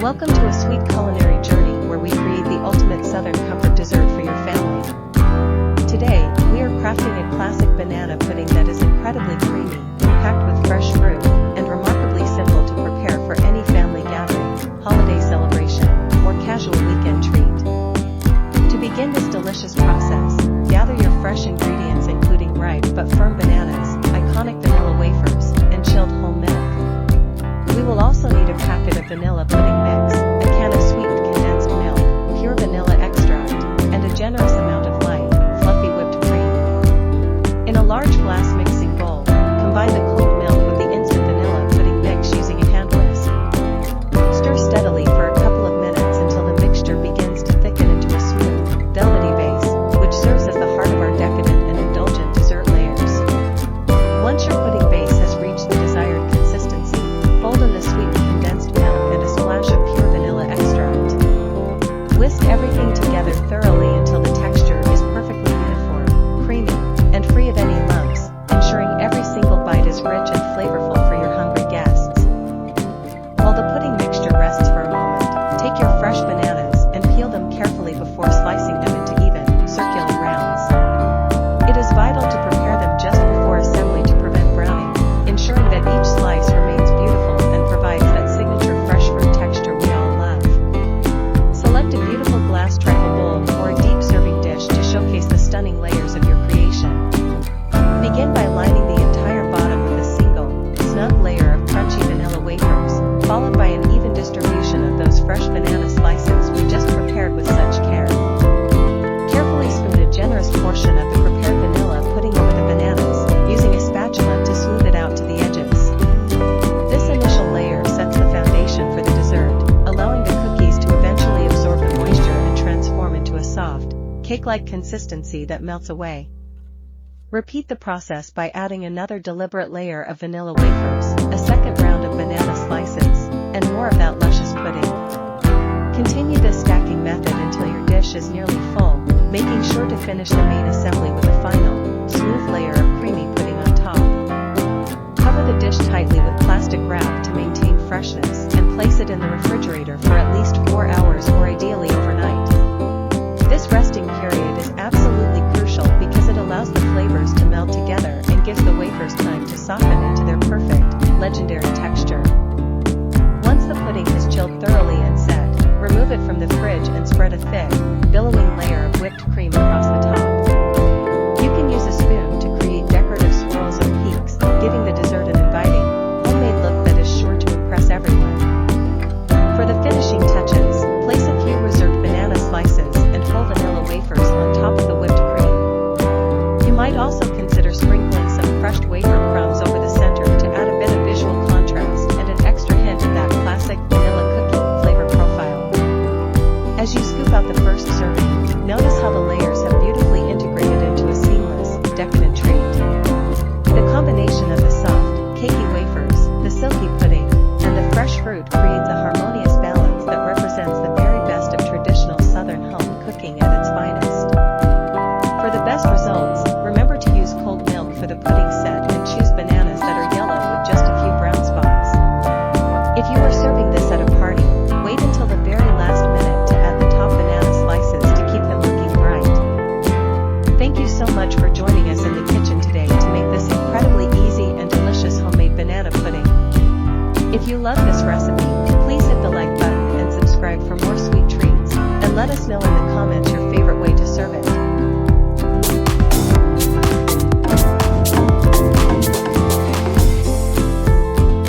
Welcome to a sweet culinary journey where we create the ultimate Southern comfort dessert for your family. Today, we are crafting a classic banana pudding that is incredibly creamy, packed with fresh fruit, and remarkably simple to prepare for any family gathering, holiday celebration, or casual weekend treat. To begin this delicious process, gather your fresh ingredients including ripe but firm bananas, iconic vanilla wafers, and chilled whole milk. We will also need a packet of vanilla pudding mix, a can of sweetened condensed milk, pure vanilla extract, and a generous amount of light, fluffy whipped cream. In a large glass mixing bowl, combine the cold milk with the instant vanilla pudding mix using a hand whisk. Stir steadily for a couple of minutes until the mixture begins to thicken into a smooth, velvety base, which serves as the heart of our decadent and indulgent dessert layers. Once your pudding base has reached the desired consistency, fold in the sweetened condensed milk and a splash of pure vanilla extract. Whisk everything together thoroughly until the texture is perfectly uniform, creamy, and free of any lumps, ensuring every single bite is rich and flavorful for your hungry guests. While the pudding mixture rests for a moment, take your fresh bananas and peel them carefully before slicing them into even, circular rounds. It is vital to prepare them just before assembly to prevent browning, ensuring that each slice remains beautiful and provides that signature fresh fruit texture we all love. Select a beautiful glass trifle bowl or a deep serving dish to showcase the stunning layers of your creation. Begin by lining the entire bottom with a single, snug layer of crunchy vanilla wafers, followed by an even distribution of those fresh banana slices we just prepared with such care. Carefully spoon a generous portion of the prepared vanilla pudding over the bananas, using a spatula to smooth it out to the edges. This initial layer sets the foundation for the dessert, allowing the cookies to eventually absorb the moisture and transform into a soft, cake-like consistency that melts away. Repeat the process by adding another deliberate layer of vanilla wafers, a second round of banana slices, and more of that luscious pudding. Continue this stacking method until your dish is nearly full, making sure to finish the main assembly with a final, smooth layer of creamy pudding on top. Cover the dish tightly with plastic wrap to maintain freshness and place it in the refrigerator for at least 4 hours or ideally overnight. This resting period is absolutely crucial because it allows the flavors to meld together and gives the wafers time to soften into their perfect, legendary texture. Once the pudding is chilled thoroughly and set, remove it from the fridge and spread a thick, billowing layer of whipped cream across the top. You can use a spoon to create decorative swirls and peaks, giving the dessert an inviting, homemade look that is sure to impress everyone. For the finishing touches, place a few reserved banana slices and whole vanilla wafers on top of the whipped cream. You might also consider sprinkling some crushed wafer crumbs over the center to add a bit of visual contrast and an extra hint of that classic vanilla cookie flavor profile. As you scoop out the first serving, notice how the layers have beautifully integrated into a seamless, decadent treat. The combination of the soft, cakey wafers, the silky pudding, and the fresh fruit creates a harmonious balance that represents the very best of traditional Southern home cooking at its finest. For the best results, remember to use cold milk for the pudding set and choose bananas that are yellow with just a few brown spots. If you are serving this at a party, wait until the very last minute to add the top banana slices to keep them looking bright. Thank you so much for joining us in the kitchen today to make this incredibly easy and delicious homemade banana pudding. If you love this recipe,